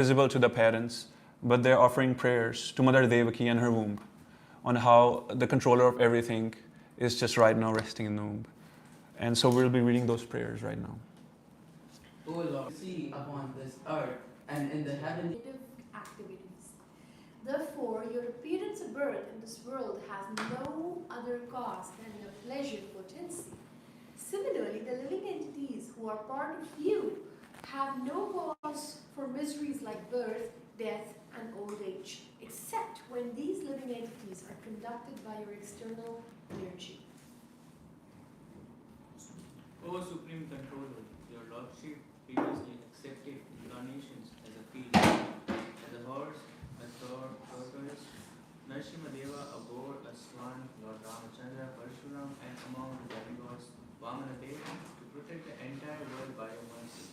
visible to the parents, but they're offering prayers to Mother Devaki and her womb on how the controller of everything is just right now resting in the womb. And so we'll be reading those prayers right now. O Lord, see upon this earth and in the heavenly activities. Therefore, your appearance of birth in this world has no other cause than your pleasure potency. Similarly, the living entities who are part of you have no cause for miseries like birth, death, and old age, except when these living entities are conducted by your external energy. O Supreme Controller, your Lordship previously accepted incarnations as a field, as a horse, a tortoise, Narasimhadeva, a boar, a swan, Lord Ramachandra, Parshuram, and among the demigods, Vamanadeva, to protect the entire world by your mercy.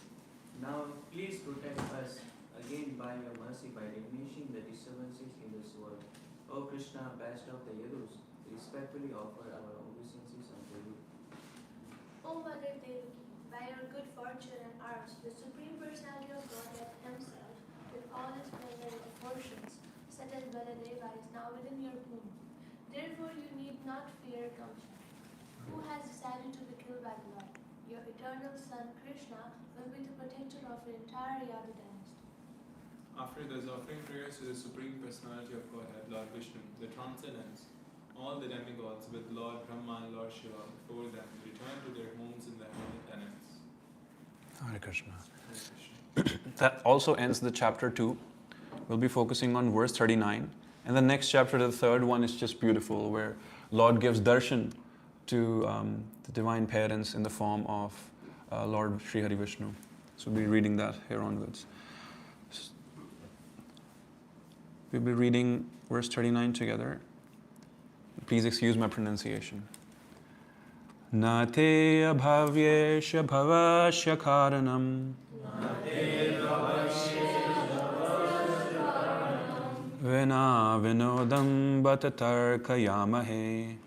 Now, please protect us again by your mercy by diminishing the disturbances in this world. O Krishna, best of the Yadus, we respectfully offer our obeisances unto you. O Mother Devaki, by your good fortune and ours, the Supreme Personality of Godhead Himself, with all His plenary portions, such as Baladeva, is now within your womb. Therefore, you need not fear Kamsa, who has decided to be killed by the Lord. Your eternal son, Krishna, will be the protector of your entire Yadu dynasty. After those offering prayers to the Supreme Personality of Godhead, Lord Vishnu, the transcendence, all the demigods with Lord Brahma and Lord Shiva before them return to their homes in the heavenly planets. Hare Krishna. That also ends the chapter 2. We'll be focusing on verse 39. And the next chapter, the third one, is just beautiful, where Lord gives darshan to the divine parents in the form of Lord Sri Hari Vishnu. So we'll be reading that here onwards. We'll be reading verse 39 together. Please excuse my pronunciation. Nate abhavyesha bhavasya karanam Vina vinodam batatarkayamahe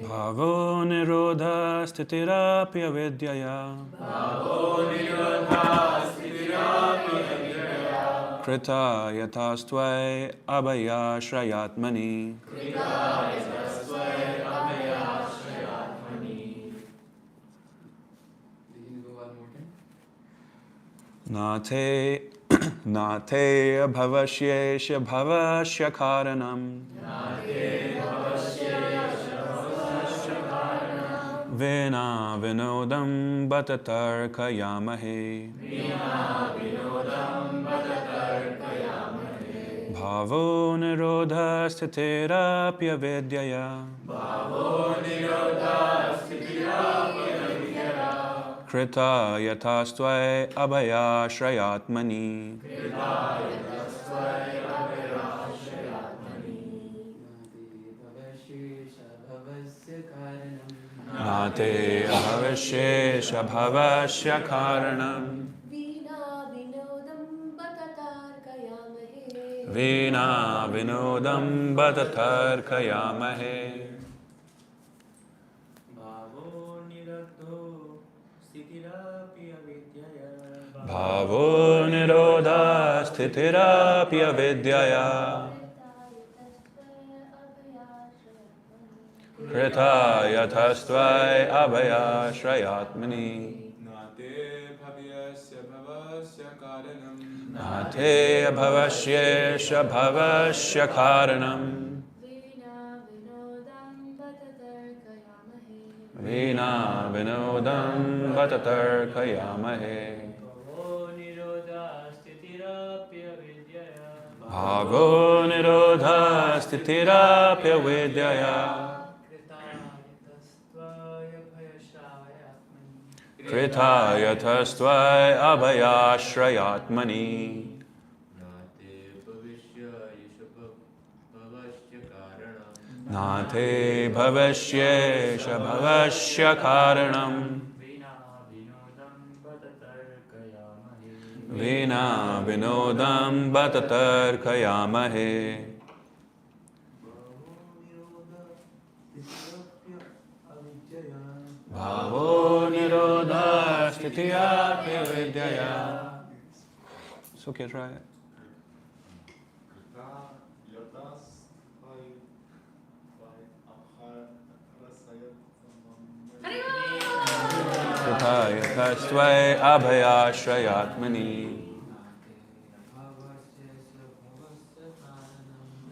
Bhavo nirodha stitirapya vidyaya Krita yathastvai abhaya shrayatmani Nate abhavasyesha bhavasya karanam Vina vinodam batatarkayamahe Bhavo nirodha stitirapya vidyaya Krita yathastvai abhaya shrayatmani Nate abhavasyesha bhavasya karanam Vina vinodam batatarkayamahe Bhavo nirodha stitirapya vidyaya Krita yathastvai abhaya shrayatmani Nate bhavyasya bhavasya karanam Nate abhavasyesha bhavasya karanam Vina vinodam batatarkayamahe Bhavo nirodha stitirapya vidyaya Krita yathastvai abhaya shrayatmani Nate bhavasyesha bhavasya karanam Vina vinodam batatarkayamahe Bhavo nirodha Sthitiya Vidyaya. It's okay, try it. Krita yathastvai abhayashrayatmani.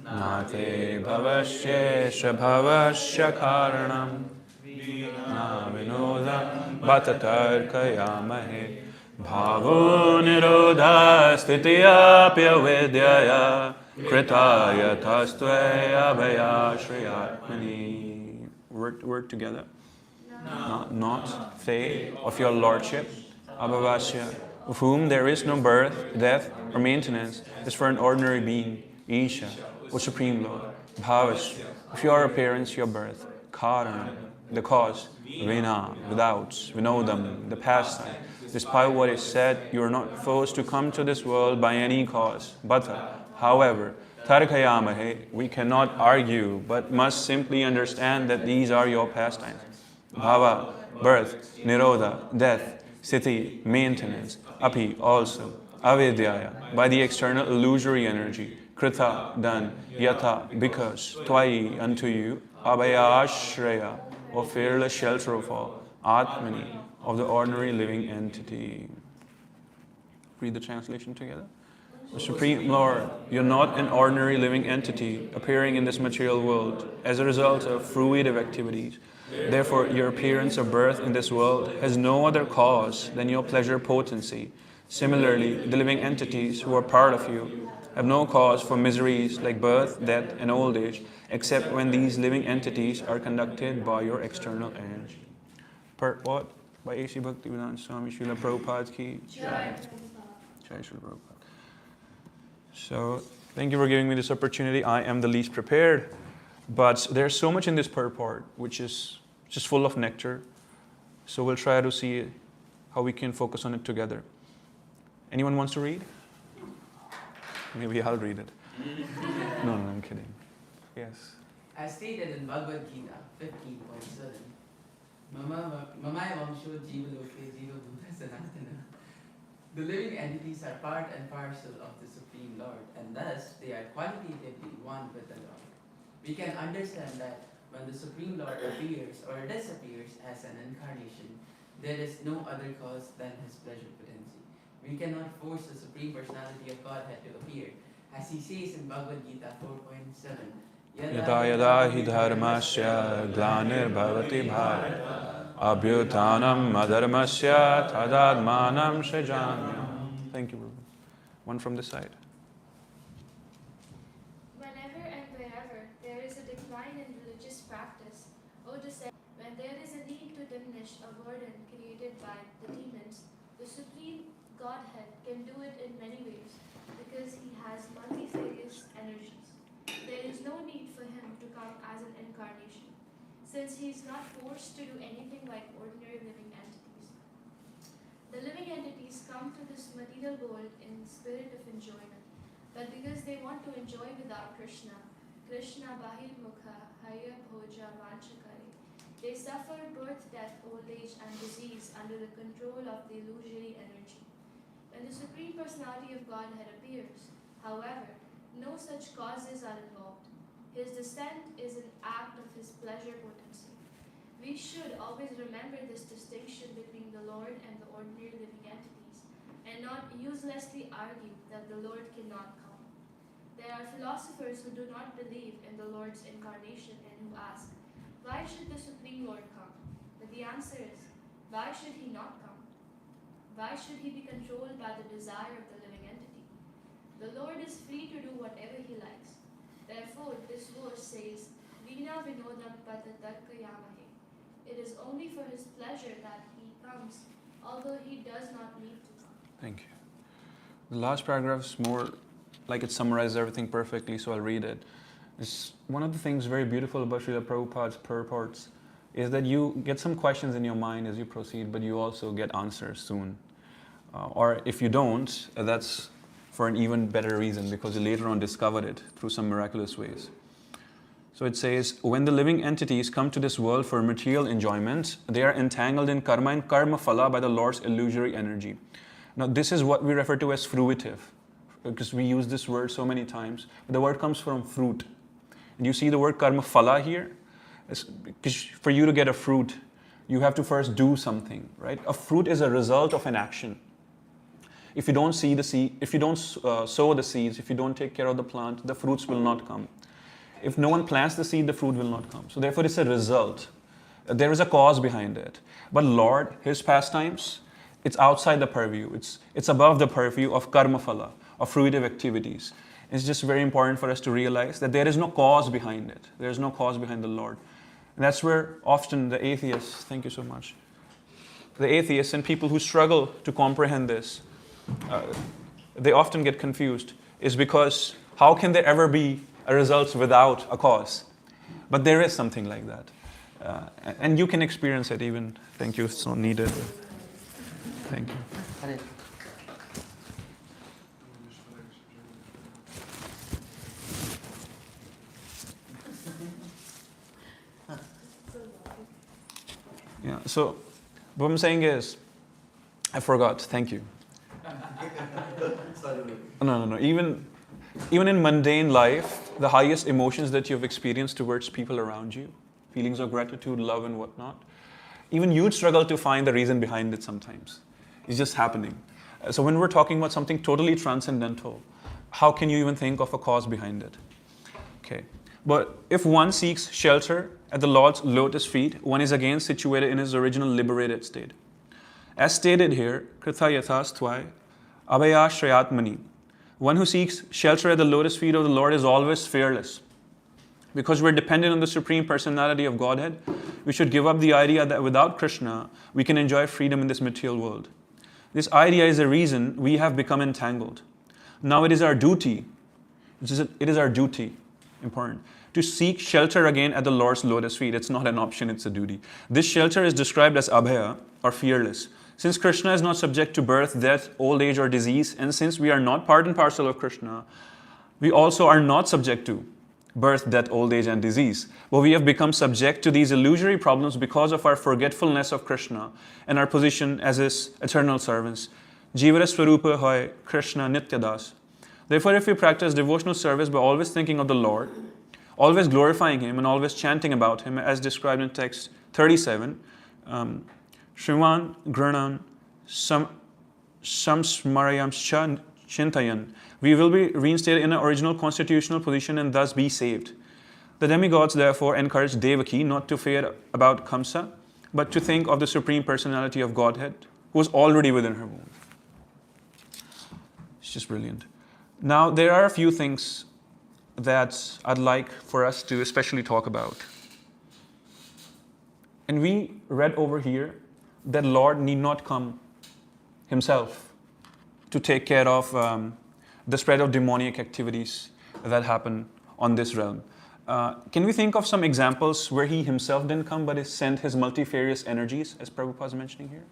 Nate bhavasya bhavasya karanam. Na vinodam bhatatarkayamahe. Bhavo nirodha sthitiyapya vidyaya. Krita yathastvai abhayashrayatmani. Work together. Not they of your lordship, Abhavasya, of whom there is no birth, death, or maintenance, is for an ordinary being, Isha, O Supreme Lord, Bhavasya, of your appearance, your birth, Karana, the cause, Vina, without, Vinodam, the pastime. Despite what is said, you are not forced to come to this world by any cause. Bhata, however, Tarkayamahe, we cannot argue, but must simply understand that these are your pastimes. Bhava, birth, nirodha, death, sthiti, maintenance, api, also, avidyaya, by the external illusory energy, krita, done, yatha, because, twai, unto you, abhaya ashraya, or fearless shelter of all, atmani, of the ordinary living entity. Read the translation together. O Supreme Lord, you're not an ordinary living entity appearing in this material world as a result of fruitive activities. Therefore, your appearance of birth in this world has no other cause than your pleasure potency. Similarly, the living entities who are part of you have no cause for miseries like birth, death, and old age, except when these living entities are conducted by your external energy. Purport by A.C. Bhaktivedanta Swami Srila Prabhupada ki Jai. Jai Srila Prabhupada. So, thank you for giving me this opportunity. I am the least prepared, but there's so much in this purport which is just full of nectar. So we'll try to see how we can focus on it together. Anyone wants to read? Maybe I'll read it. No, I'm kidding. Yes. As stated in Bhagavad Gita 15.7, Mamaya Vamsho Jiva Loke Jiva Bhuta Sanatana. The living entities are part and parcel of the Supreme Lord, and thus they are qualitatively one with the Lord. We can understand that when the Supreme Lord appears or disappears as an incarnation, there is no other cause than his pleasure potency. We cannot force the Supreme Personality of Godhead to appear. As he says in Bhagavad Gita 4.7, Yada yada hi dharmasya glanir bhavati bharata abhyutanam adharmasya tadadmanam srijanyam. Thank you, Ruben. One from this side. Whenever and wherever there is a decline in religious practice, O descendant, when there is a need to diminish a burden created by the demons, the Supreme Godhead can do it in many ways because he has multifarious energies. There is no need for him to come as an incarnation, since he is not forced to do anything like ordinary living entities. The living entities come to this material world in spirit of enjoyment, but because they want to enjoy without Krishna, Krishna Bahir Mukha Haya Bhoja Vanchakari, they suffer birth, death, old age, and disease under the control of the illusory energy. When the Supreme Personality of Godhead appears, however, no such causes are involved. His descent is an act of his pleasure potency. We should always remember this distinction between the Lord and the ordinary living entities, and not uselessly argue that the Lord cannot come. There are philosophers who do not believe in the Lord's incarnation and who ask, why should the Supreme Lord come? But the answer is, why should he not come? Why should he be controlled by the desire of the living entity? The Lord is free to do whatever he likes. Therefore, this verse says, Vina Vinodam Patatarkayamahe. It is only for his pleasure that he comes, although he does not need to come. Thank you. The last paragraph is more like it summarizes everything perfectly, so I'll read it. It's one of the things very beautiful about Srila Prabhupada's purports is that you get some questions in your mind as you proceed, but you also get answers soon. Or if you don't, that's for an even better reason because you later on discovered it through some miraculous ways. So it says, when the living entities come to this world for material enjoyment, they are entangled in karma and karma phala by the Lord's illusory energy. Now this is what we refer to as fruitive, because we use this word so many times. The word comes from fruit. And you see the word karma phala here? Because for you to get a fruit, you have to first do something, right? A fruit is a result of an action. If you don't see the seed, if you don't sow the seeds, if you don't take care of the plant, the fruits will not come. If no one plants the seed, the fruit will not come. So therefore, it's a result. There is a cause behind it. But Lord, His pastimes, it's outside the purview. It's above the purview of karma phala, of fruitive activities. It's just very important for us to realize that there is no cause behind it. There is no cause behind the Lord. And that's where often the atheists, thank you so much, the atheists and people who struggle to comprehend this, they often get confused, is because how can there ever be a result without a cause? But there is something like that. And you can experience it even. Thank you, it's not needed. Thank you. Yeah, so what I'm saying is, I forgot, thank you. No. Even in mundane life, the highest emotions that you've experienced towards people around you, feelings of gratitude, love and whatnot, even you'd struggle to find the reason behind it sometimes. It's just happening. So when we're talking about something totally transcendental, how can you even think of a cause behind it? Okay. But if one seeks shelter at the Lord's lotus feet, one is again situated in his original liberated state. As stated here, Kritha yathastvai abhayashrayatmani. One who seeks shelter at the lotus feet of the Lord is always fearless. Because we're dependent on the Supreme Personality of Godhead, we should give up the idea that without Krishna, we can enjoy freedom in this material world. This idea is the reason we have become entangled. Now it is our duty, important, to seek shelter again at the Lord's lotus feet. It's not an option, it's a duty. This shelter is described as abhaya, or fearless. Since Krishna is not subject to birth, death, old age, or disease, and since we are not part and parcel of Krishna, we also are not subject to birth, death, old age, and disease. But we have become subject to these illusory problems because of our forgetfulness of Krishna and our position as His eternal servants. Jivara Swarupa Hoy Krishna Nityadas. Therefore, if we practice devotional service by always thinking of the Lord, always glorifying Him, and always chanting about Him, as described in text 37, Shriman Granan Samsmarayam Chintayan, we will be reinstated in our original constitutional position and thus be saved. The demigods therefore encourage Devaki not to fear about Kamsa, but to think of the Supreme Personality of Godhead, who was already within her womb. It's just brilliant. Now, there are a few things that I'd like for us to especially talk about. And we read over here that Lord need not come Himself to take care of the spread of demoniac activities that happen on this realm. Can we think of some examples where He Himself didn't come but He sent His multifarious energies, as Prabhupada is mentioning here?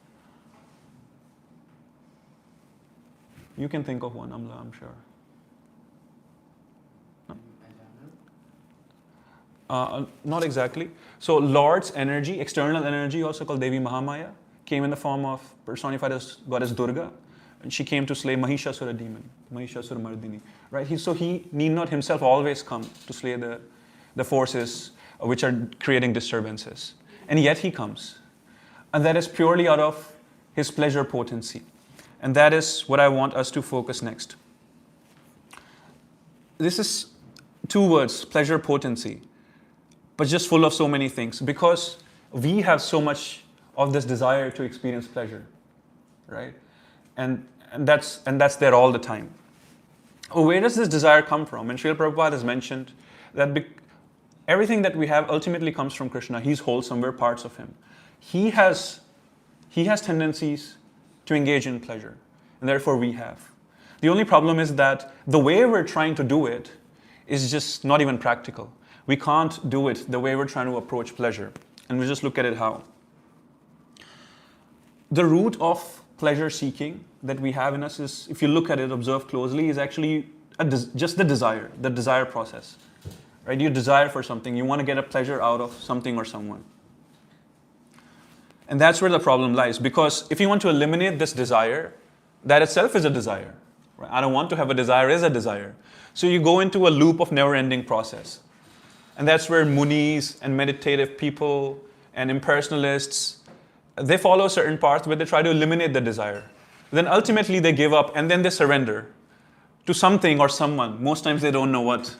You can think of one, Amla, I'm sure. Not exactly. So Lord's energy, external energy, also called Devi Mahamaya, came in the form of personified as goddess Durga. And she came to slay Mahishasura demon, Mahishasura Mardini. Right? So He need not Himself always come to slay the forces which are creating disturbances. And yet He comes. And that is purely out of His pleasure potency. And that is what I want us to focus next. This is two words, pleasure potency, but just full of so many things, because we have so much of this desire to experience pleasure, right? And that's there all the time. Where does this desire come from? And Srila Prabhupada has mentioned that everything that we have ultimately comes from Krishna. He's wholesome, we're parts of Him. He has tendencies to engage in pleasure, and therefore we have. The only problem is that the way we're trying to do it is just not even practical. We can't do it the way we're trying to approach pleasure. And we'll just look at it how. The root of pleasure seeking that we have in us is, if you look at it, observe closely, is actually just the desire process. right? You desire for something. You want to get a pleasure out of something or someone. And that's where the problem lies. Because if you want to eliminate this desire, that itself is a desire. Right? I don't want to have a desire is a desire. So you go into a loop of never-ending process. And that's where munis and meditative people and impersonalists, they follow a certain path where they try to eliminate the desire. Then ultimately they give up and then they surrender to something or someone. Most times they don't know what.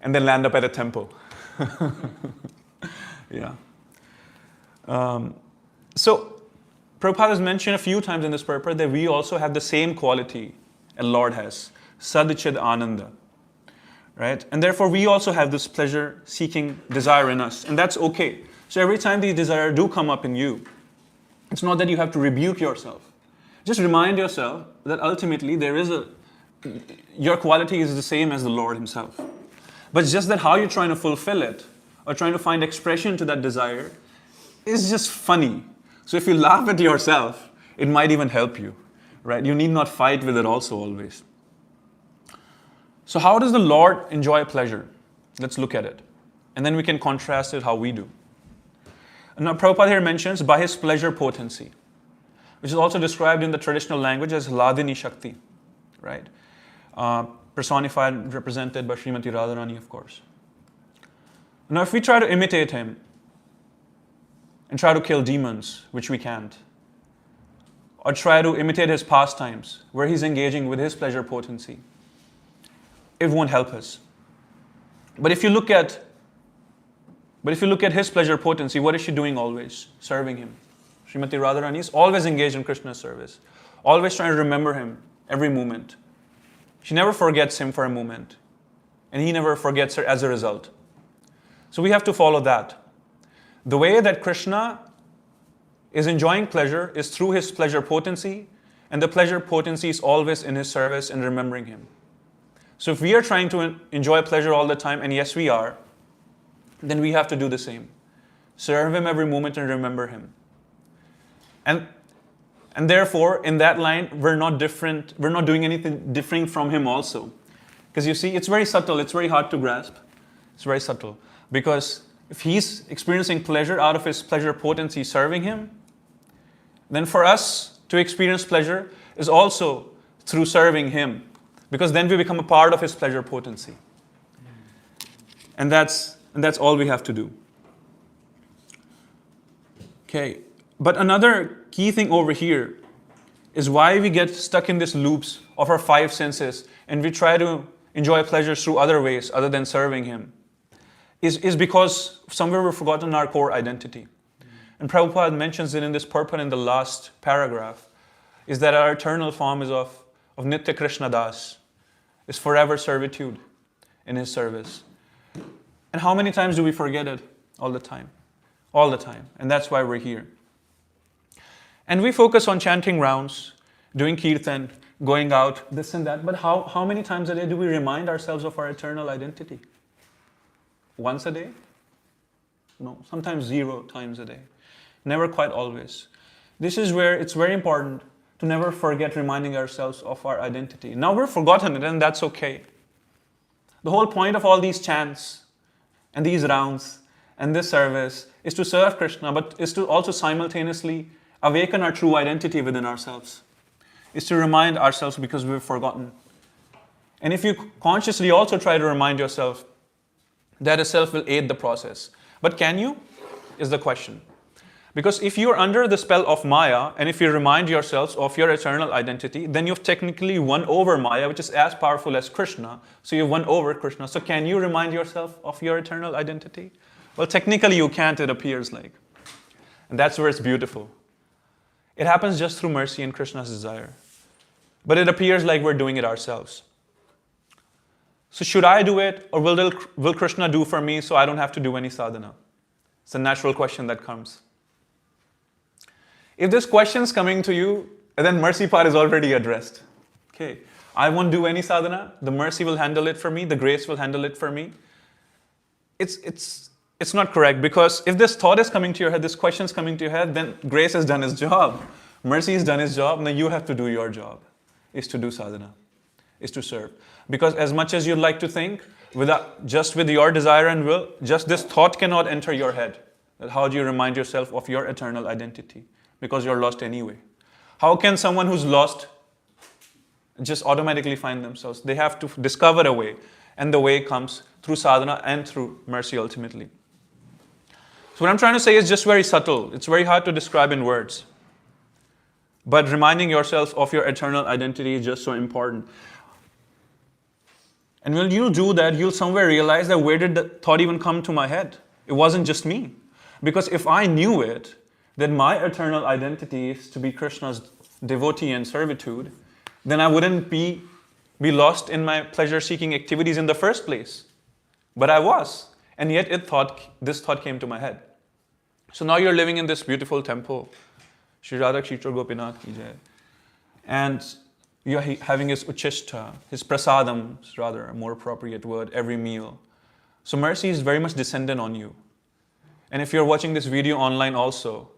And then land up at a temple. Yeah. So Prabhupada has mentioned a few times in this purport that we also have the same quality as Lord has. Sadchid Ananda. Right? And therefore we also have this pleasure-seeking desire in us. And that's okay. So every time these desires do come up in you, it's not that you have to rebuke yourself. Just remind yourself that ultimately your quality is the same as the Lord Himself. But it's just that how you're trying to fulfill it or trying to find expression to that desire is just funny. So if you laugh at yourself, it might even help you. Right? You need not fight with it also always. So how does the Lord enjoy pleasure? Let's look at it. And then we can contrast it how we do. And now Prabhupada here mentions by His pleasure potency, which is also described in the traditional language as Hladini Shakti, right? Personified, represented by Srimati Radharani, of course. Now if we try to imitate Him and try to kill demons, which we can't, or try to imitate His pastimes, where He's engaging with His pleasure potency, it won't help us. But if you look at His pleasure potency, what is she doing always? Serving Him. Srimati Radharani is always engaged in Krishna's service, always trying to remember Him every moment. She never forgets Him for a moment, and He never forgets her as a result. So we have to follow that. The way that Krishna is enjoying pleasure is through His pleasure potency, and the pleasure potency is always in His service and remembering Him. So if we are trying to enjoy pleasure all the time, and yes we are, then we have to do the same. Serve Him every moment and remember Him. And therefore, in that line, we're not different. We're not doing anything different from Him also. Because you see, it's very subtle. It's very hard to grasp. It's very subtle. Because if He's experiencing pleasure out of His pleasure potency serving Him, then for us to experience pleasure is also through serving Him. Because then we become a part of His pleasure potency. And that's all we have to do. Okay. But another key thing over here is why we get stuck in these loops of our five senses and we try to enjoy pleasures through other ways other than serving Him is because somewhere we've forgotten our core identity. And Prabhupada mentions it in this purport in the last paragraph, is that our eternal form is of Nitya Krishna Das, is forever servitude in His service. And how many times do we forget it? All the time. All the time. And that's why we're here. And we focus on chanting rounds, doing kirtan, going out, this and that. But how many times a day do we remind ourselves of our eternal identity? Once a day? No, sometimes 0 times a day. Never quite always. This is where it's very important to never forget reminding ourselves of our identity. Now we've forgotten it and that's okay. The whole point of all these chants and these rounds and this service is to serve Krishna, but is to also simultaneously awaken our true identity within ourselves. Is to remind ourselves because we've forgotten. And if you consciously also try to remind yourself, that itself will aid the process. But can you? Is the question. Because if you're under the spell of Maya, and if you remind yourselves of your eternal identity, then you've technically won over Maya, which is as powerful as Krishna. So you've won over Krishna. So can you remind yourself of your eternal identity? Well, technically you can't, it appears like. And that's where it's beautiful. It happens just through mercy and Krishna's desire. But it appears like we're doing it ourselves. So should I do it, or will Krishna do for me so I don't have to do any sadhana? It's a natural question that comes. If this question's coming to you, then mercy part is already addressed. Okay, I won't do any sadhana, the mercy will handle it for me, the grace will handle it for me. It's not correct, because if this thought is coming to your head, this question is coming to your head, then grace has done its job. Mercy has done its job, now you have to do your job, is to do sadhana, is to serve. Because as much as you'd like to think just with your desire and will, just this thought cannot enter your head. That how do you remind yourself of your eternal identity? Because you're lost anyway. How can someone who's lost just automatically find themselves? They have to discover a way. And the way comes through sadhana and through mercy ultimately. So what I'm trying to say is just very subtle. It's very hard to describe in words. But reminding yourself of your eternal identity is just so important. And when you do that, you'll somewhere realize that where did the thought even come to my head? It wasn't just me. Because if I knew it, that my eternal identity is to be Krishna's devotee and servitude, then I wouldn't be lost in my pleasure-seeking activities in the first place. But I was. And yet this thought came to my head. So now you're living in this beautiful temple. Shri Radha Kshetra Gopinath ki jai. And you're having his uchishta, his prasadam, rather, a more appropriate word, every meal. So mercy is very much descendant on you. And if you're watching this video online also,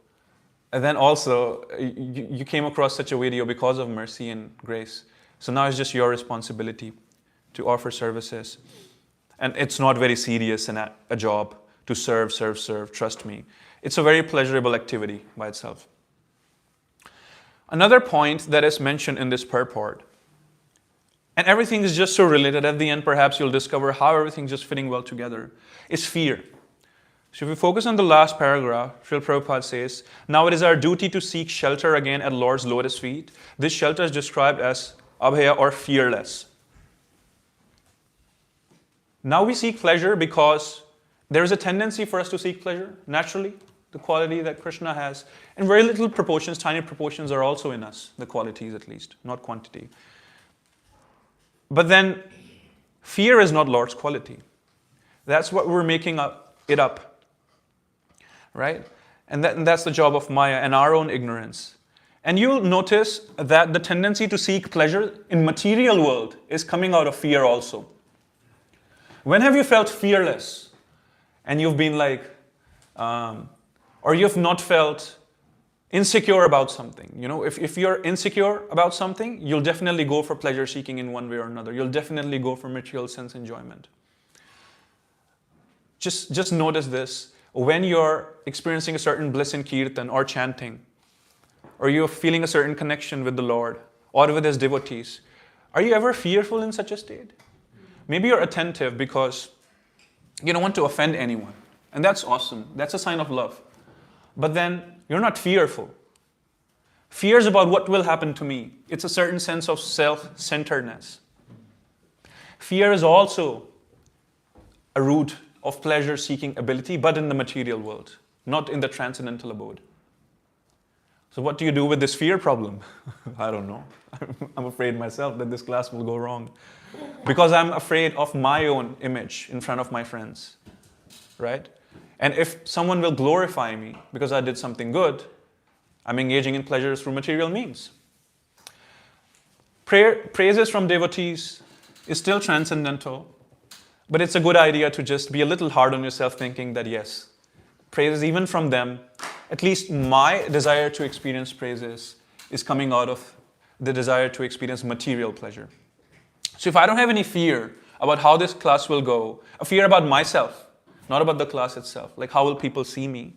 and then also you came across such a video because of mercy and grace. So now it's just your responsibility to offer services. And it's not very serious in a job to serve, trust me. It's a very pleasurable activity by itself. Another point that is mentioned in this purport, and everything is just so related, at the end perhaps you'll discover how everything's just fitting well together, is fear. So if we focus on the last paragraph, Srila Prabhupada says, now it is our duty to seek shelter again at Lord's lotus feet. This shelter is described as abhaya or fearless. Now we seek pleasure because there is a tendency for us to seek pleasure, naturally, the quality that Krishna has. And very little proportions, tiny proportions are also in us, the qualities at least, not quantity. But then, fear is not Lord's quality. That's what we're making it up. Right? And that's the job of Maya and our own ignorance. And you'll notice that the tendency to seek pleasure in material world is coming out of fear also. When have you felt fearless? And you've been like, or you've not felt insecure about something. You know, if you're insecure about something, you'll definitely go for pleasure seeking in one way or another. You'll definitely go for material sense enjoyment. Just notice this. When you're experiencing a certain bliss in kirtan or chanting, or you're feeling a certain connection with the Lord or with His devotees, are you ever fearful in such a state? Maybe you're attentive because you don't want to offend anyone. And that's awesome. That's a sign of love. But then you're not fearful. Fear is about what will happen to me. It's a certain sense of self-centeredness. Fear is also a root of pleasure-seeking ability, but in the material world, not in the transcendental abode. So what do you do with this fear problem? I don't know. I'm afraid myself that this class will go wrong. Because I'm afraid of my own image in front of my friends. Right? And if someone will glorify me because I did something good, I'm engaging in pleasures through material means. Praises from devotees is still transcendental, but it's a good idea to just be a little hard on yourself, thinking that yes, praises even from them, at least my desire to experience praises is coming out of the desire to experience material pleasure. So if I don't have any fear about how this class will go, a fear about myself, not about the class itself, like how will people see me,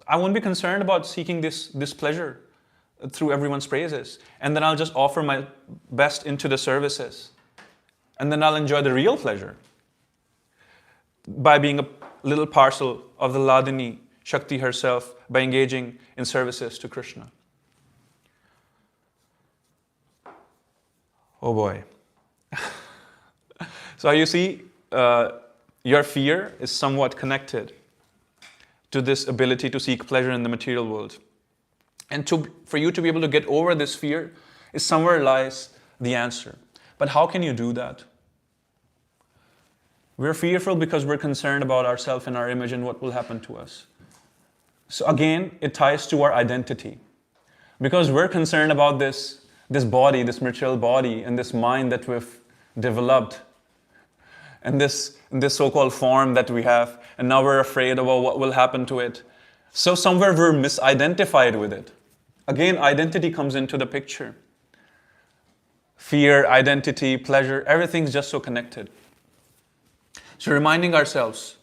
I won't be concerned about seeking this pleasure through everyone's praises. And then I'll just offer my best into the services. And then I'll enjoy the real pleasure by being a little parcel of the Ladini, Shakti herself, by engaging in services to Krishna. Oh boy. So you see, your fear is somewhat connected to this ability to seek pleasure in the material world. And for you to be able to get over this fear is somewhere lies the answer. But how can you do that? We're fearful because we're concerned about ourselves and our image and what will happen to us. So again, it ties to our identity. Because we're concerned about this body, this material body, and this mind that we've developed, and this so-called form that we have, and now we're afraid about what will happen to it. So somewhere we're misidentified with it. Again, identity comes into the picture. Fear, identity, pleasure, everything's just so connected. So reminding ourselves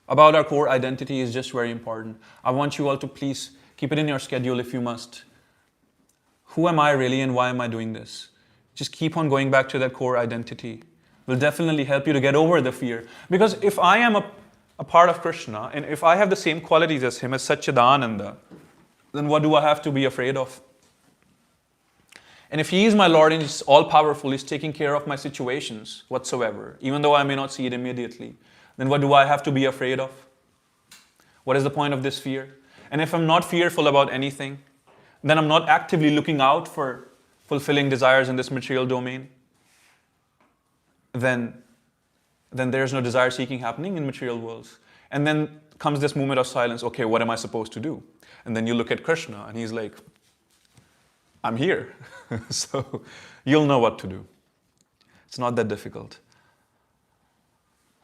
about our core identity is just very important. I want you all to please keep it in your schedule if you must. Who am I really and why am I doing this? Just keep on going back to that core identity. Will definitely help you to get over the fear. Because if I am a part of Krishna, and if I have the same qualities as him, as Satchidananda, then what do I have to be afraid of? And if he is my Lord and he's all-powerful, he's taking care of my situations whatsoever, even though I may not see it immediately, then what do I have to be afraid of? What is the point of this fear? And if I'm not fearful about anything, then I'm not actively looking out for fulfilling desires in this material domain, then there's no desire seeking happening in material worlds. And then comes this moment of silence. Okay, what am I supposed to do? And then you look at Krishna and he's like, I'm here. So you'll know what to do. It's not that difficult.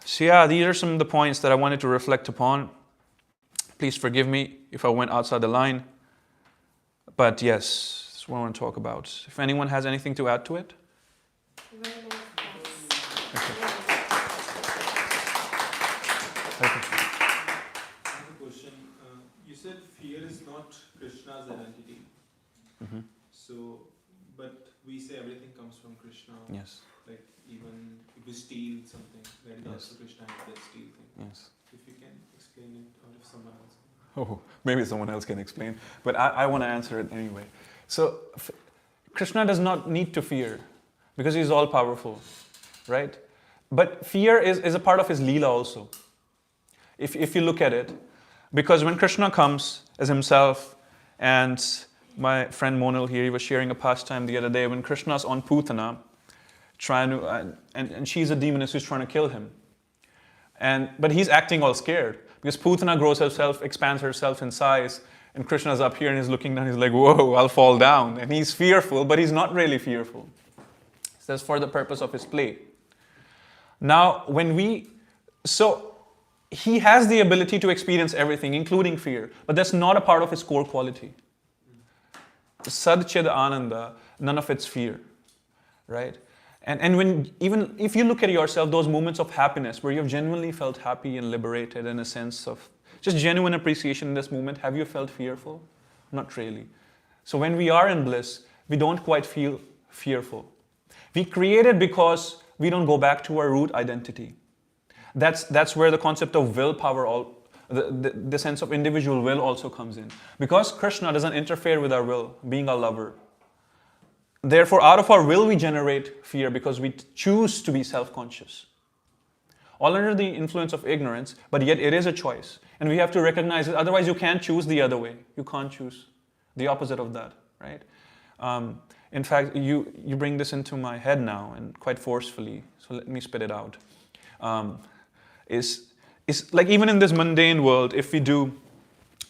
So yeah, these are some of the points that I wanted to reflect upon. Please forgive me if I went outside the line. But yes, that's what I want to talk about. If anyone has anything to add to it? Very nice. I have a question. You said fear is not Krishna's identity. Mm-hmm. So, but we say everything comes from Krishna. Yes. Like even if we steal something, that is Yes. also Krishna has that steal thing. Yes. If you can explain it, or if someone else. Oh, maybe someone else can explain. But I want to answer it anyway. So, Krishna does not need to fear because he's all powerful, right? But fear is a part of his Leela also. If you look at it, because when Krishna comes as himself, and my friend Monal here, he was sharing a pastime the other day when Krishna's on Putana, trying to, and she's a demoness who's trying to kill him. But he's acting all scared because Putana grows herself, expands herself in size, and Krishna's up here and he's looking down, he's like, whoa, I'll fall down. And he's fearful, but he's not really fearful. So that's for the purpose of his play. Now, so he has the ability to experience everything, including fear, but that's not a part of his core quality. Sad Chid Ananda, none of it's fear, right? And when even if you look at yourself, those moments of happiness where you've genuinely felt happy and liberated in a sense of just genuine appreciation in this moment, have you felt fearful? Not really. So when we are in bliss, we don't quite feel fearful. We create it because we don't go back to our root identity. That's where the concept of willpower, the sense of individual will also comes in. Because Krishna doesn't interfere with our will, being our lover. Therefore, out of our will we generate fear because we choose to be self-conscious. All under the influence of ignorance, but yet it is a choice. And we have to recognize it, otherwise you can't choose the other way. You can't choose the opposite of that, right? In fact, you bring this into my head now, and quite forcefully, so let me spit it out. Is like even in this mundane world, if we do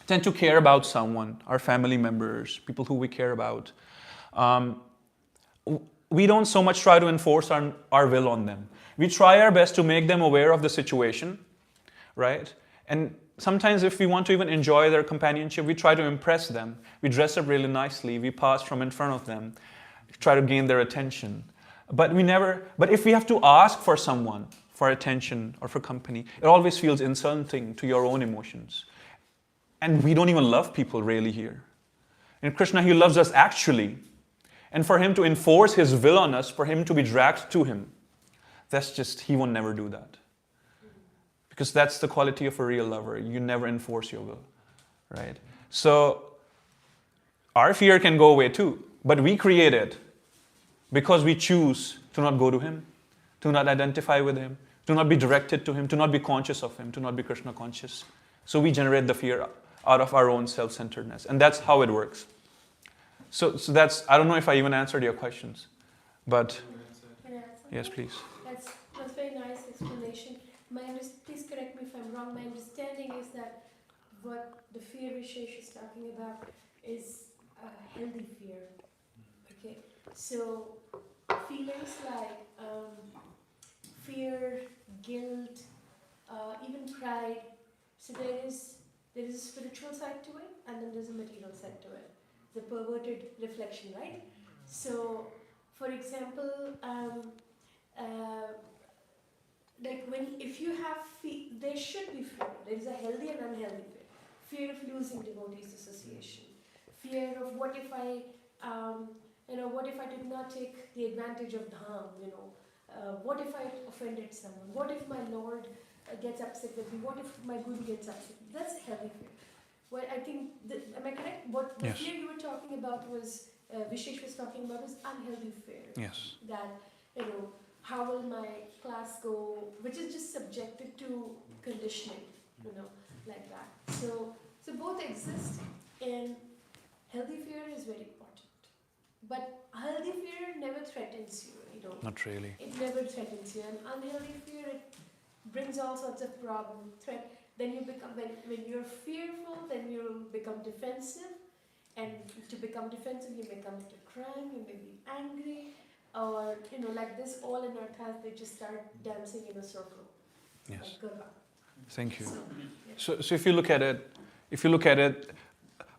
tend to care about someone, our family members, people who we care about, we don't so much try to enforce our will on them. We try our best to make them aware of the situation, right? And sometimes if we want to even enjoy their companionship, we try to impress them. We dress up really nicely. We pass from in front of them, try to gain their attention. But if we have to ask for someone for attention or for company, it always feels insulting to your own emotions. And we don't even love people really here. In Krishna, he loves us actually. And for him to enforce his will on us, for him to be dragged to him, he will never do that. Because that's the quality of a real lover. You never enforce your will, right? So our fear can go away too, but we create it because we choose to not go to him, to not identify with him, to not be directed to him, to not be conscious of him, to not be Krishna conscious. So we generate the fear out of our own self-centeredness, and that's how it works. So that's, I don't know if I even answered your questions, but Can I add something? yes, please. That's very nice explanation. Please correct me if I'm wrong. My understanding is that what the fear Vishesh is talking about is a healthy fear. Okay, so feelings like fear, guilt, even pride. So there is a spiritual side to it, and then there's a material side to it. The perverted reflection, right? So, for example, like if you have fear, there should be fear. There is a healthy and unhealthy fear. Fear of losing devotees association. Fear of what if I, what if I did not take the advantage of dham, what if I offended someone? What if my Lord gets upset with me? What if my Guru gets upset? That's healthy fear. Well, I think, am I correct? What the Yes. fear you were talking about was, Vishesh was talking about is unhealthy fear. Yes. That, how will my class go, which is just subjected to conditioning, like that. So both exist, and healthy fear is very important. But healthy fear never threatens you, Not really. It never threatens you. And unhealthy fear, it brings all sorts of problems. Then you become, when you're fearful, then you become defensive. And to become defensive, you may commit a crime, you may be angry, or, like this, all in our class, they just start dancing in a circle. Yes. Like Gurva. Thank you. So, yeah. So if you look at it,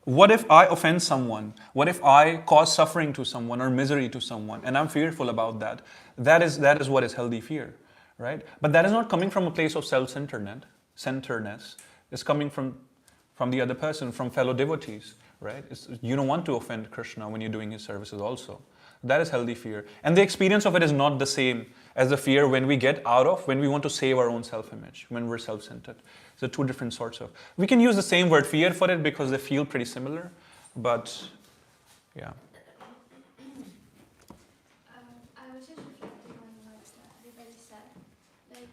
what if I offend someone? What if I cause suffering to someone or misery to someone, and I'm fearful about that? That is what is healthy fear, right? But that is not coming from a place of self-centeredness. It's coming from the other person, from fellow devotees, right? You don't want to offend Krishna when you're doing his services also. That is healthy fear. And the experience of it is not the same as the fear when we want to save our own self-image, when we're self-centered. So two different sorts of. We can use the same word fear for it because they feel pretty similar, but yeah. I was just reflecting on what everybody said. Like,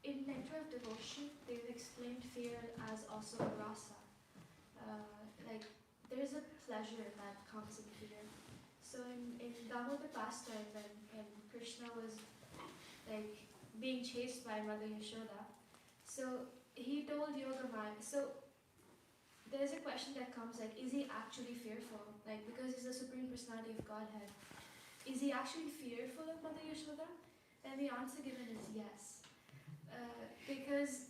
in Nectar of Devotion, they've explained fear as also a rasa. Like, there's a pleasure that comes in fear. So in Damodar pastime, when Krishna was like being chased by Mother Yashoda, so he told Yogamaya, so there's a question that comes like, is he actually fearful? Like, because he's the Supreme Personality of Godhead, is he actually fearful of Mother Yashoda? And the answer given is yes. Because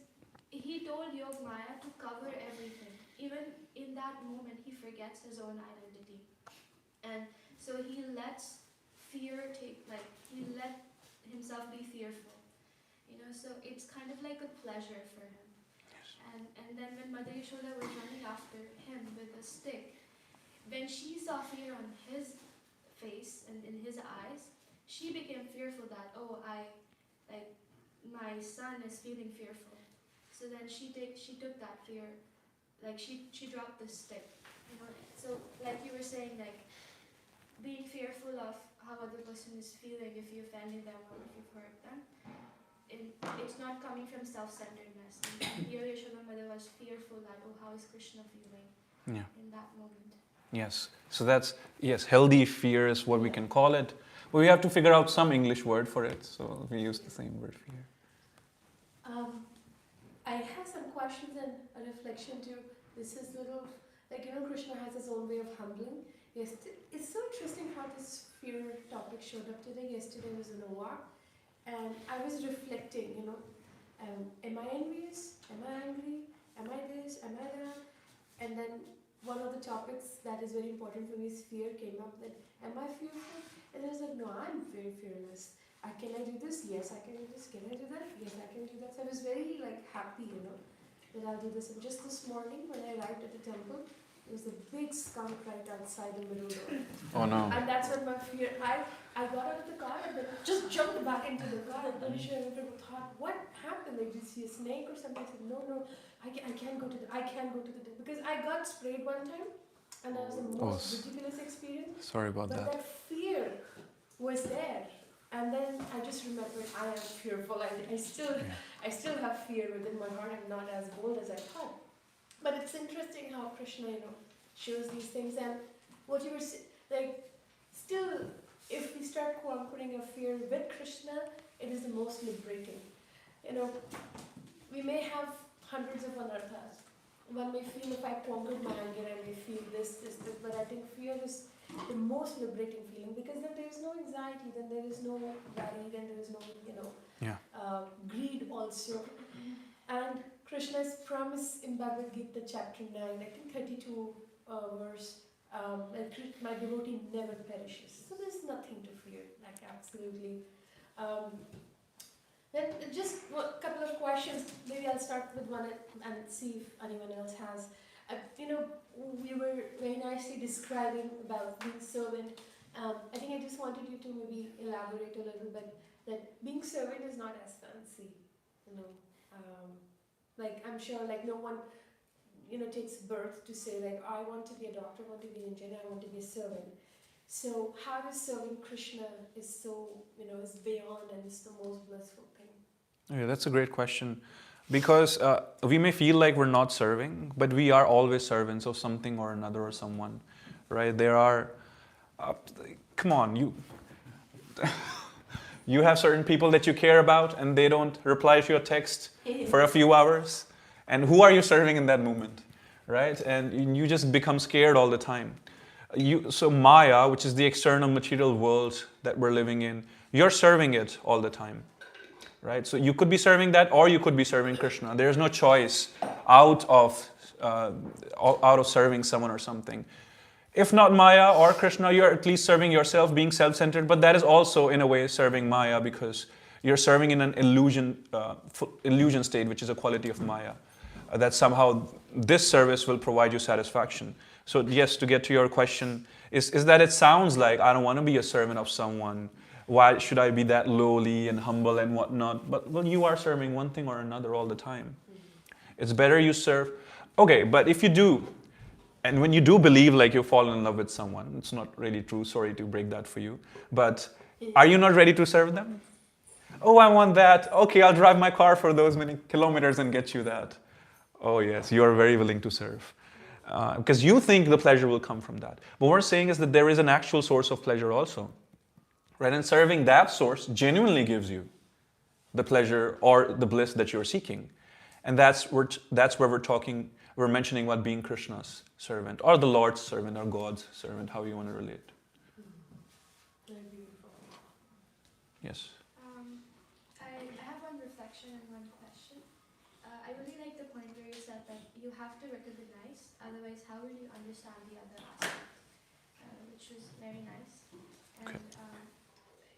he told Yogamaya to cover everything. Even in that moment, he forgets his own identity. And so he lets fear he let himself be fearful. So it's kind of like a pleasure for him. And then when Mother Yashoda was running after him with a stick, when she saw fear on his face and in his eyes, she became fearful that, my son is feeling fearful. So then she took that fear, she dropped the stick. So like you were saying, like being fearful of how other person is feeling if you offended them or if you've hurt them. It's not coming from self-centeredness. And here Yashoda Mother was fearful that, how is Krishna feeling in that moment? Yes. So healthy fear is what we can call it. But we have to figure out some English word for it. So we use the same word fear. I have some questions and a reflection too. This is little, Krishna has his own way of humbling. Yes, it's so interesting how this fear topic showed up today. Yesterday was in a walk, and I was reflecting, am I envious? Am I angry? Am I this? Am I that? And then one of the topics that is very important for me is fear came up, that am I fearful? And I was like, no, I'm very fearless. Can I do this? Yes, I can do this. Can I do that? Yes, I can do that. So I was very happy, that I'll do this. And just this morning when I arrived at the temple, there was a big skunk right outside the middle door. Oh no. And that's when my fear, I got out of the car and then just jumped back into the car. And then I thought, what happened? Did you see a snake or something? I said, no, I can't go to the because I got sprayed one time and that was the most ridiculous experience. Sorry about but that. that fear was there. And then I just remembered I am fearful. I still have fear within my heart. I'm not as bold as I thought. But it's interesting how Krishna, shows these things. And what you were still, if we start conquering a fear with Krishna, it is the most liberating. We may have hundreds of anarthas. One may feel if I conquered my anger, I may feel this. But I think fear is the most liberating feeling, because then there is no anxiety, then there is no worry, then there is no, greed also. And Krishna's promise in Bhagavad Gita chapter 9, I think 32 verse, my devotee never perishes. So there's nothing to fear, absolutely. Then just a couple of questions. Maybe I'll start with one and see if anyone else has. We were very nicely describing about being servant. I think I just wanted you to maybe elaborate a little bit that being servant is not as fancy, you know. Like I'm sure, like no one, takes birth to say like I want to be a doctor, I want to be an engineer, I want to be a servant. So how does serving Krishna is so, is beyond and is the most blissful thing? Yeah, that's a great question. Because we may feel like we're not serving, but we are always servants of something or another or someone, right? There are, come on, you have certain people that you care about and they don't reply to your text for a few hours. And who are you serving in that moment, right? And you just become scared all the time. So Maya, which is the external material world that we're living in, you're serving it all the time, right? So you could be serving that, or you could be serving Krishna. There's no choice out of serving someone or something. If not Maya or Krishna, you're at least serving yourself, being self-centered. But that is also, in a way, serving Maya because you're serving in an illusion state, which is a quality of Maya. That somehow this service will provide you satisfaction. So yes, to get to your question, is that it sounds like I don't want to be a servant of someone. Why should I be that lowly and humble and whatnot? But well, you are serving one thing or another all the time. It's better you serve. Okay, but if you do, and when you do believe like you fall in love with someone, it's not really true, sorry to break that for you, but are you not ready to serve them? Oh, I want that. Okay, I'll drive my car for those many kilometers and get you that. Oh yes, you are very willing to serve. Because you think the pleasure will come from that. What we're saying is that there is an actual source of pleasure also. Right? And serving that source genuinely gives you the pleasure or the bliss that you're seeking. And that's where we're mentioning about being Krishna's servant, or the Lord's servant, or God's servant, how you want to relate. Very beautiful. Yes. I have one reflection and one question. I really like the point where you said that you have to recognize, otherwise how will you understand the other aspect, which was very nice. And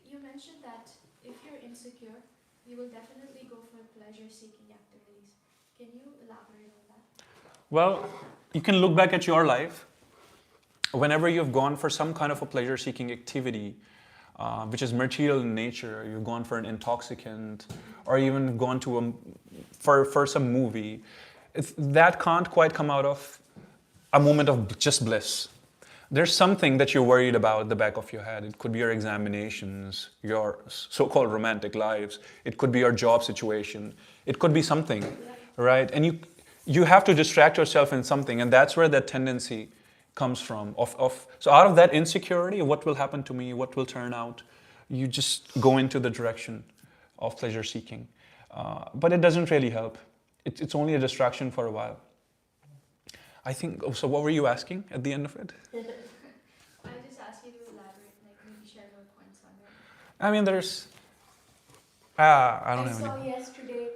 you mentioned that if you're insecure, you will definitely go for pleasure-seeking activities. Can you elaborate on that? Well, you can look back at your life. Whenever you've gone for some kind of a pleasure-seeking activity, which is material in nature, you've gone for an intoxicant, or even gone to for some movie, that can't quite come out of a moment of just bliss. There's something that you're worried about at the back of your head. It could be your examinations, your so-called romantic lives. It could be your job situation. It could be something, right? And you have to distract yourself in something, and that's where that tendency comes from. So out of that insecurity, what will happen to me, what will turn out, you just go into the direction of pleasure seeking. But it doesn't really help. It's only a distraction for a while. I think, so what were you asking at the end of it? I just asked you to elaborate, like maybe share more points on it. I mean, there's, I don't have saw any. yesterday,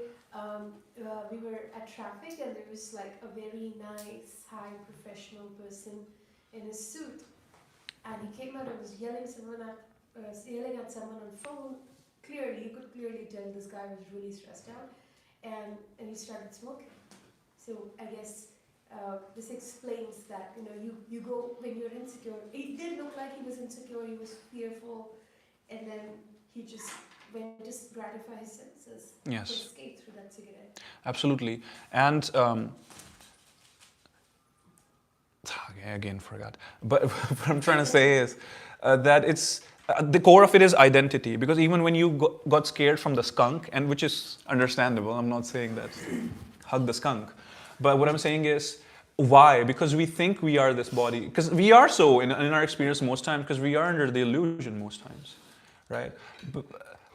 we were at traffic and there was like a very nice, high professional person in a suit. And he came out and was yelling at someone on phone. Clearly, you could clearly tell this guy was really stressed out. And he started smoking. So I guess this explains that, you go when you're insecure. It did look like he was insecure, he was fearful, and then he just went to gratify his senses. Yes. To escape through that cigarette. Absolutely. And again, forgot. But what I'm trying to say is that it's the core of it is identity. Because even when you got scared from the skunk, and which is understandable, I'm not saying that hug the skunk. But what I'm saying is, why? Because we think we are this body. Because we are so in our experience most times, because we are under the illusion most times, right?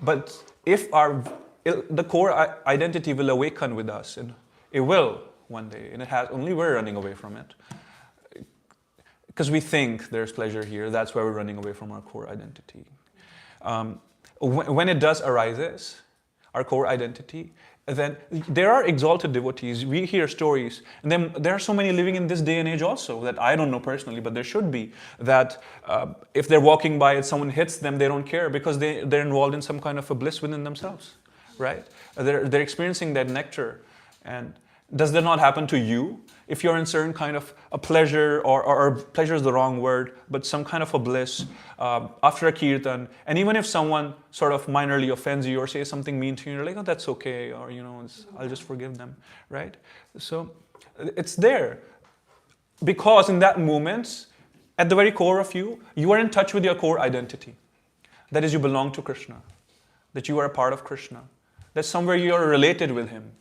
But if the core identity will awaken with us, and it will one day, and it has, only we're running away from it. Because we think there's pleasure here, that's why we're running away from our core identity. When it does arises, our core identity, then there are exalted devotees. We hear stories, and then there are so many living in this day and age also that I don't know personally, but there should be, that if they're walking by and someone hits them, they don't care because they're involved in some kind of a bliss within themselves. right? They're experiencing that nectar. And does that not happen to you? If you're in certain kind of a pleasure, or pleasure is the wrong word, but some kind of a bliss after a kirtan, and even if someone sort of minorly offends you or says something mean to you, you're like, oh, that's okay, or I'll just forgive them, right? So it's there. Because in that moment, at the very core of you, you are in touch with your core identity. That is, you belong to Krishna. That you are a part of Krishna. That somewhere you are related with Him.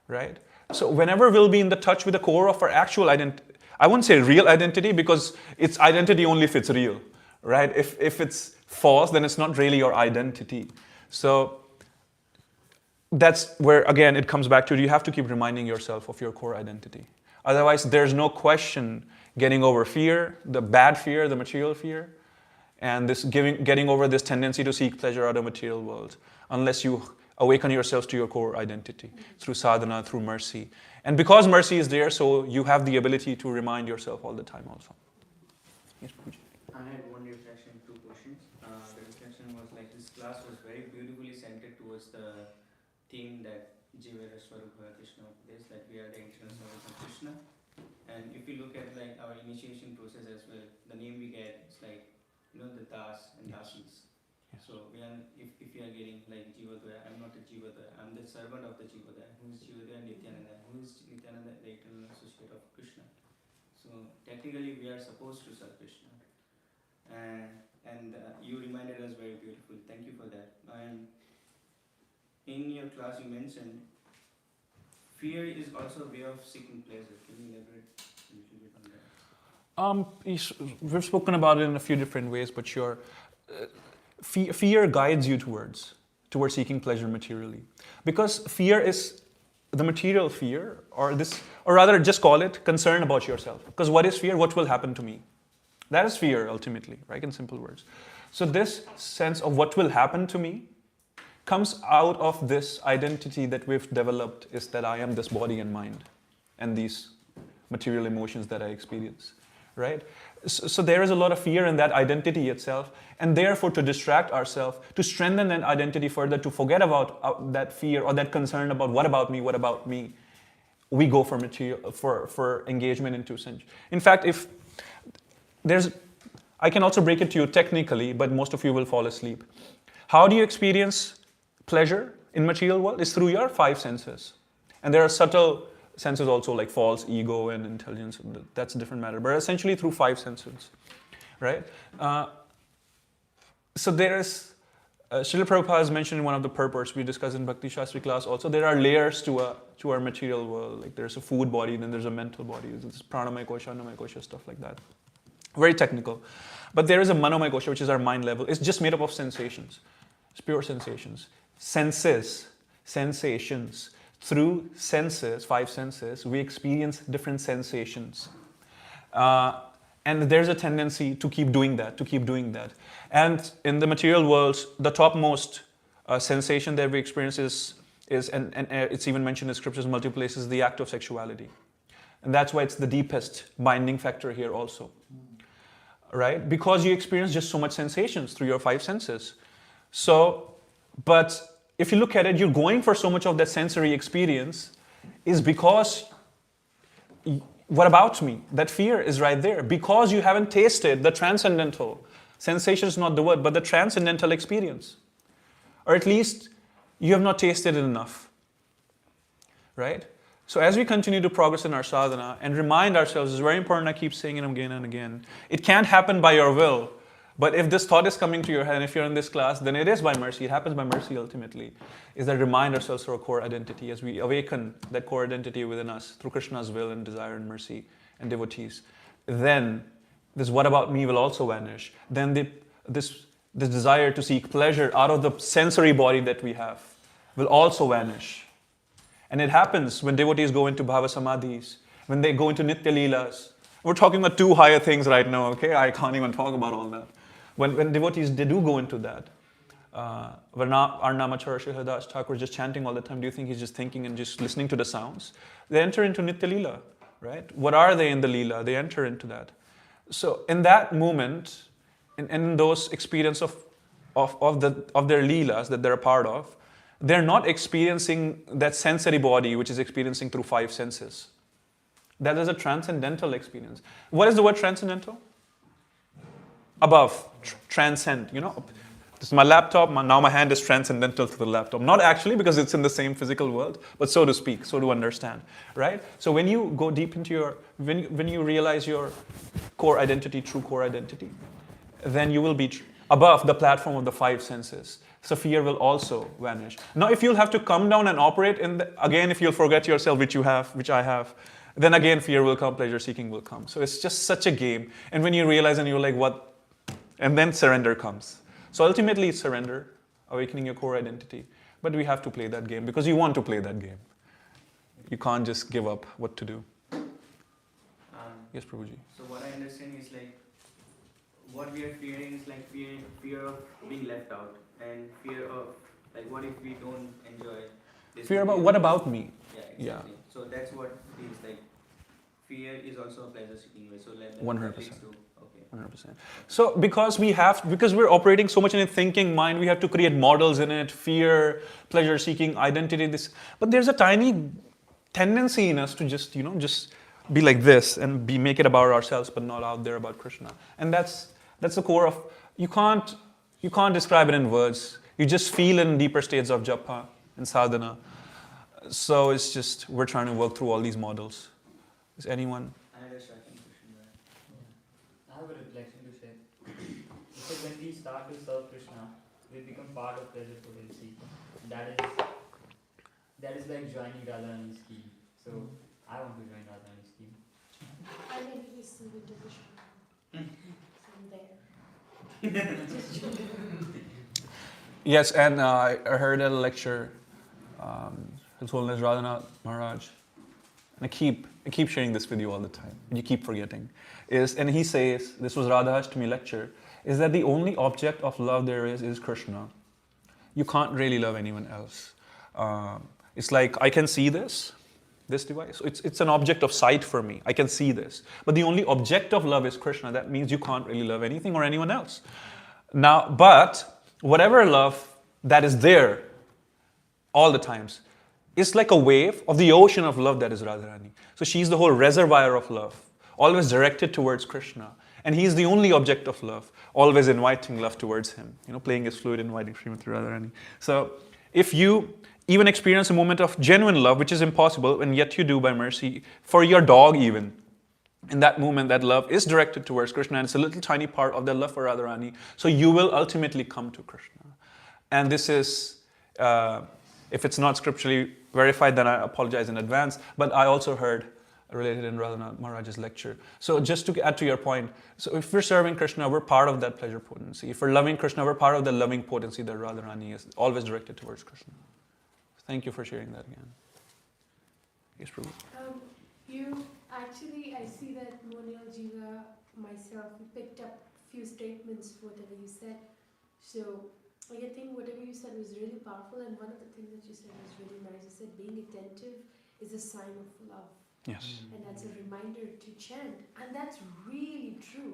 Right? So whenever we'll be in the touch with the core of our actual identity, I wouldn't say real identity, because it's identity only if it's real. Right? If it's false, then it's not really your identity. So that's where, again, it comes back to, you have to keep reminding yourself of your core identity. Otherwise, there's no question getting over fear, the bad fear, the material fear, and getting over this tendency to seek pleasure out of the material world, unless you awaken yourselves to your core identity through sadhana, through mercy. And because mercy is there, so you have the ability to remind yourself all the time also. Yes, Pooja. I had one reflection, two questions. The reflection was like, this class was very beautifully centered towards the theme that Jivara Swarupa Krishna Upadesh, that we are the internal service of Krishna. And if you look at like our initiation process as well, the name we get, it's like, the Das and Dasis. So if we are getting like Jivadvaya, I'm not a Jivadvaya, I'm the servant of the Jivadvaya. Who is Jivadvaya? Nityananda. Who is Nityananda? The eternal associate of Krishna. So technically we are supposed to serve Krishna. And you reminded us very beautiful. Thank you for that. And in your class you mentioned fear is also a way of seeking pleasure. Can you elaborate a little bit on that? We've spoken about it in a few different ways, but sure. Fear guides you towards seeking pleasure materially. Because fear is the material fear, or rather just call it concern about yourself. Because what is fear? What will happen to me? That is fear ultimately, right, in simple words. So this sense of what will happen to me comes out of this identity that we've developed, is that I am this body and mind and these material emotions that I experience, right? So there is a lot of fear in that identity itself, and therefore to distract ourselves, to strengthen that identity further, to forget about that fear or that concern about what about me, we go for material, for engagement into sense. In fact, I can also break it to you technically, but most of you will fall asleep. How do you experience pleasure in material world? Is through your five senses. And there are subtle senses also, like false ego and intelligence. That's a different matter. But essentially through five senses, right? So there is, Srila Prabhupada has mentioned in one of the purports we discussed in Bhakti Shastri class also, there are layers to our material world. Like there's a food body, then there's a mental body. There's pranamaya kosha, annamaya kosha, stuff like that. Very technical. But there is a manomaya kosha, which is our mind level. It's just made up of sensations. It's pure sensations. Sensations. Through senses, five senses, we experience different sensations. And there's a tendency to keep doing that, And in the material world, the topmost sensation that we experience is and it's even mentioned in scriptures in multiple places, the act of sexuality. And that's why it's the deepest binding factor here also. Right? Because you experience just so much sensations through your five senses. But if you look at it, you're going for so much of that sensory experience is because, what about me? That fear is right there. Because you haven't tasted the transcendental, sensation is not the word, but the transcendental experience. Or at least you have not tasted it enough. Right? So as we continue to progress in our sadhana and remind ourselves, it's very important, I keep saying it again and again, it can't happen by your will. But if this thought is coming to your head, and if you're in this class, then it is by mercy. It happens by mercy ultimately. Is that remind ourselves of our core identity as we awaken that core identity within us through Krishna's will and desire and mercy and devotees. Then this what about me will also vanish. Then this desire to seek pleasure out of the sensory body that we have will also vanish. And it happens when devotees go into bhava samadhis, when they go into nitya leelas. We're talking about two higher things right now, okay? I can't even talk about all that. When devotees, they do go into that. Arnamachara Shrihadas Thakur is just chanting all the time. Do you think he's just thinking and just listening to the sounds? They enter into Nitya Leela, right? What are they in the Leela? They enter into that. So in that moment, in those experience of their Leelas that they're a part of, they're not experiencing that sensory body which is experiencing through 5 senses. That is a transcendental experience. What is the word transcendental? Above, transcend, This is my laptop, now my hand is transcendental to the laptop. Not actually because it's in the same physical world, but so to speak, so to understand, right? So when you go deep into when you realize your core identity, true core identity, then you will be above the platform of the 5 senses. So fear will also vanish. Now if you'll have to come down and operate again, if you'll forget yourself, which I have, then again fear will come, pleasure seeking will come. So it's just such a game. And when you realize and you're like, what? And then surrender comes. So ultimately it's surrender, awakening your core identity. But we have to play that game because you want to play that game. You can't just give up what to do. Yes, Prabhuji. So what I understand is like, what we are fearing is like fear of being left out, and fear of like, what if we don't enjoy this? Fear about what about me? Yeah, exactly. Yeah. So that's what feels like. Fear is also a pleasure seeking way. So like 100%. 100%. So because we're operating so much in a thinking mind, we have to create models in it, fear, pleasure seeking, identity, this. But there's a tiny tendency in us to just be like this and make it about ourselves, but not out there about Krishna. And that's the core of, you can't describe it in words. You just feel in deeper states of japa and sadhana. So it's just, we're trying to work through all these models. Is anyone? I had a striking question there. I have a reflection to say. You said when we start to serve Krishna, we become part of pleasure potency. That is like joining Radharani's scheme. So I want to join Radharani's scheme. I think it is still into Krishna. From there. Just joking. Yes, and I heard at a lecture, His Holiness Radhanath Maharaj, and I keep sharing this with you all the time, and you keep forgetting, and he says, this was Radha Ashtami lecture, is that the only object of love there is Krishna. You can't really love anyone else. It's like, I can see this device. It's an object of sight for me. I can see this. But the only object of love is Krishna. That means you can't really love anything or anyone else. Now, but whatever love that is there all the times, it's like a wave of the ocean of love that is Radharani. So she's the whole reservoir of love, always directed towards Krishna. And he's the only object of love, always inviting love towards him, playing his flute, inviting Srimati Radharani. So if you even experience a moment of genuine love, which is impossible, and yet you do by mercy, for your dog even, in that moment, that love is directed towards Krishna, and it's a little tiny part of the love for Radharani. So you will ultimately come to Krishna. And this is, if it's not scripturally verified, then I apologize in advance. But I also heard related in Radhanath Maharaj's lecture. So just to add to your point, so if we're serving Krishna, we're part of that pleasure potency. If we're loving Krishna, we're part of the loving potency that Radharani is, always directed towards Krishna. Thank you for sharing that again. Yes, Prabhu. I see that Monil, Jiva, myself, we picked up few statements, whatever you said. So I think whatever you said was really powerful, and one of the things that you said was really nice. You said being attentive is a sign of love. Yes. And that's a reminder to chant. And that's really true.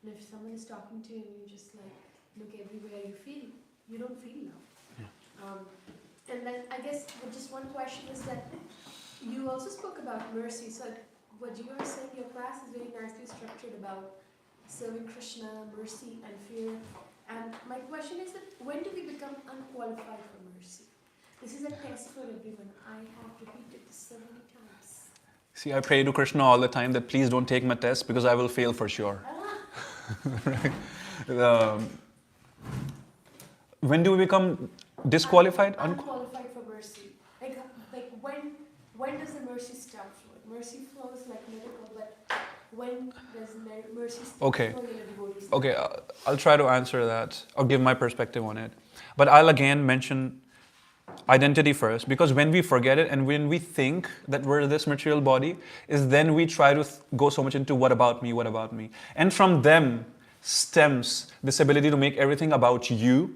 And if someone is talking to you and you just like look everywhere you don't feel love. Yeah. And then I guess just one question is that you also spoke about mercy. So what you were saying, your class is very nicely structured about serving Krishna, mercy and fear. And my question is that when do we become unqualified for mercy? This is a test for everyone. I have repeated this so many times. See, I pray to Krishna all the time that please don't take my test because I will fail for sure. Right? When do we become disqualified? Unqualified for mercy. Like when does the mercy start flowing? Mercy flows like miracle, but when does mercy start flowing in a devotee's life? Okay, I'll try to answer that or give my perspective on it. But I'll again mention identity first, because when we forget it and when we think that we're this material body, is then we try to go so much into what about me. And from them stems this ability to make everything about you,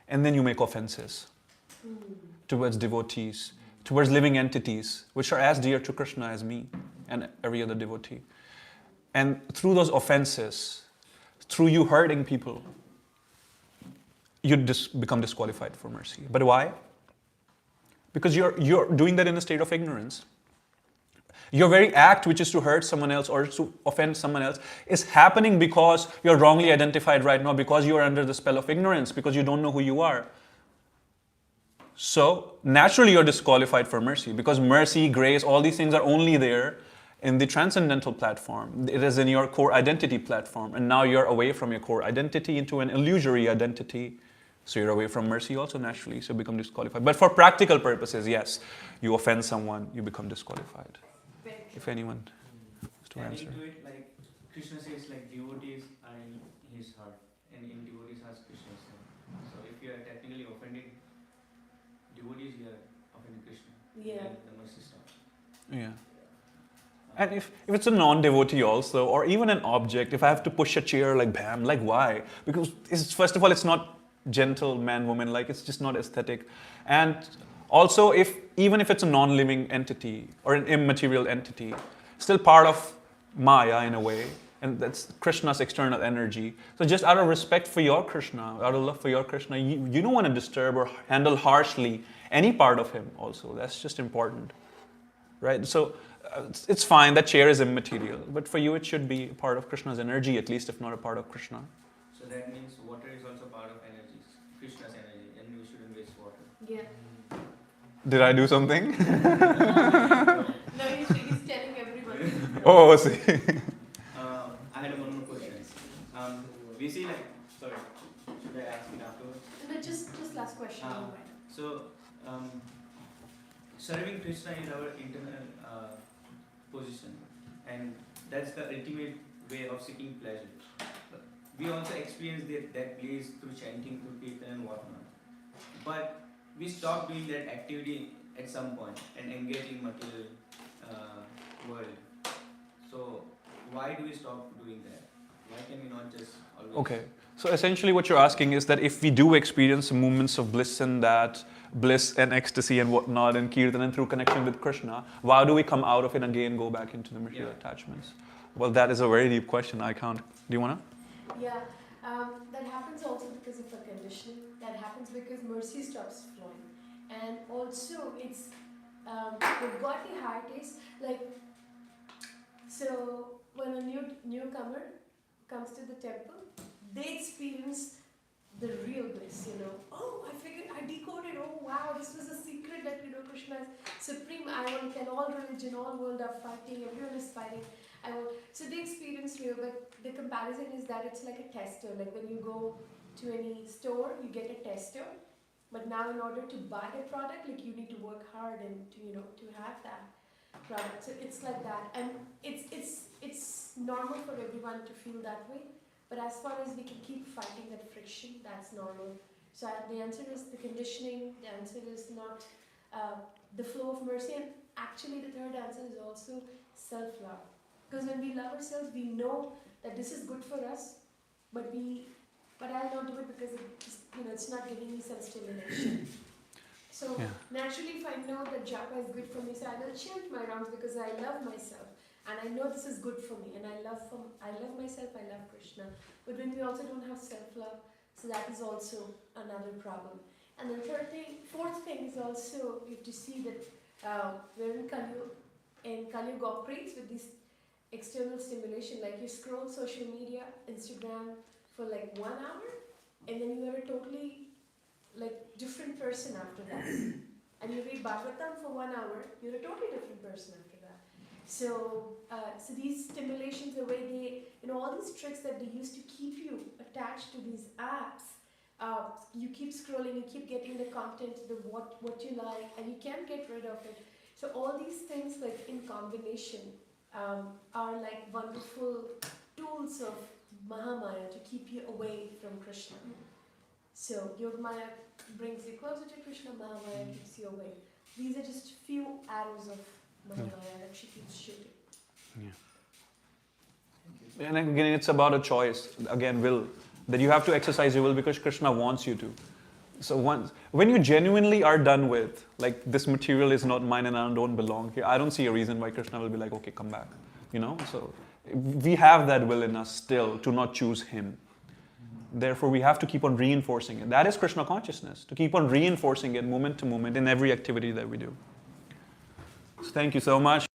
and then you make offenses towards devotees, towards living entities, which are as dear to Krishna as me and every other devotee. And through those offenses, through you hurting people, you become disqualified for mercy. But why? because you're doing that in a state of ignorance. Your very act, which is to hurt someone else or to offend someone else, is happening because you're wrongly identified right now, because you are under the spell of ignorance, because you don't know who you are. So naturally you're disqualified for mercy, because mercy, grace, all these things are only there in the transcendental platform. It is in your core identity platform, and now you're away from your core identity into an illusory identity. So you're away from mercy also naturally, so you become disqualified. But for practical purposes, yes, you offend someone, you become disqualified. If anyone wants to answer. Adding to it, like Krishna says, like devotees are in his heart, and in devotees heart Krishna is there. So if you are technically offending devotees, you are offending Krishna. Yeah. Like the mercy stop. Yeah. And if it's a non-devotee also, or even an object, if I have to push a chair like bam, like why? Because first of all, it's not gentle man, woman, like it's just not aesthetic. And also, even if it's a non-living entity or an immaterial entity, still part of Maya in a way, and that's Krishna's external energy. So just out of respect for your Krishna, out of love for your Krishna, you don't want to disturb or handle harshly any part of him also. That's just important, right? So it's fine, that chair is immaterial, but for you it should be part of Krishna's energy, at least if not a part of Krishna. So that means water is also part of energies, Krishna's energy, and we shouldn't waste water. Yeah. Did I do something? No, he's telling everyone. Oh, see. I had one more question. We see like, sorry, should I ask it afterwards? No, just last question. So, serving Krishna is our internal position, and that's the ultimate way of seeking pleasure. We also experience that bliss through chanting, through kirtan and whatnot. But we stop doing that activity at some point and engage in material world. So why do we stop doing that? Why can we not just always... Okay, so essentially what you're asking is that if we do experience moments of bliss and that, bliss and ecstasy and whatnot and kirtan and through connection with Krishna, why do we come out of it and again go back into the material attachments? Well, that is a very deep question. I can't. Do you want to? Yeah, that happens also because of a conditioning. That happens because mercy stops flowing. And also it's, we've got the higher taste, like, so when a newcomer comes to the temple, they experience the real bliss, Oh, I figured, I decoded, oh wow, this was a secret that, Krishna is supreme, I want, and all religion, all world are fighting, everyone is fighting. So they experience real, but the comparison is that it's like a tester, like when you go to any store, you get a tester, but now in order to buy the product, like you need to work hard and to have that product. So it's like that, and it's normal for everyone to feel that way. But as far as we can keep fighting that friction, that's normal. So the answer is the conditioning. The answer is not the flow of mercy, and actually the third answer is also self-love. Because when we love ourselves, we know that this is good for us, but I'll not do it because it's not giving me some stimulation. So naturally, if I know that japa is good for me, so I will chant my rounds because I love myself. And I know this is good for me, and I love myself, I love Krishna. But when we also don't have self-love, so that is also another problem. And the fourth thing is also, you have to see that we're in Kali Yuga operates with this external stimulation, like you scroll social media, Instagram for like 1 hour, and then you are a totally different person after that. And you read Bhagavatam for 1 hour, you're a totally different person after that. So these stimulations, the way they, all these tricks that they use to keep you attached to these apps, you keep scrolling, you keep getting the content, what you like, and you can't get rid of it. So all these things, like in combination, are like wonderful tools of Mahamaya to keep you away from Krishna. So Yogamaya brings you closer to Krishna, Mahamaya keeps you away. These are just few arrows of Mahamaya that she keeps shooting. Yeah. And again, it's about a choice. Again, will. That you have to exercise your will because Krishna wants you to. So when you genuinely are done with, like, this material is not mine and I don't belong here, I don't see a reason why Krishna will be like, okay, come back. So we have that will in us still to not choose him. Therefore, we have to keep on reinforcing it. That is Krishna consciousness, to keep on reinforcing it moment to moment in every activity that we do. So thank you so much.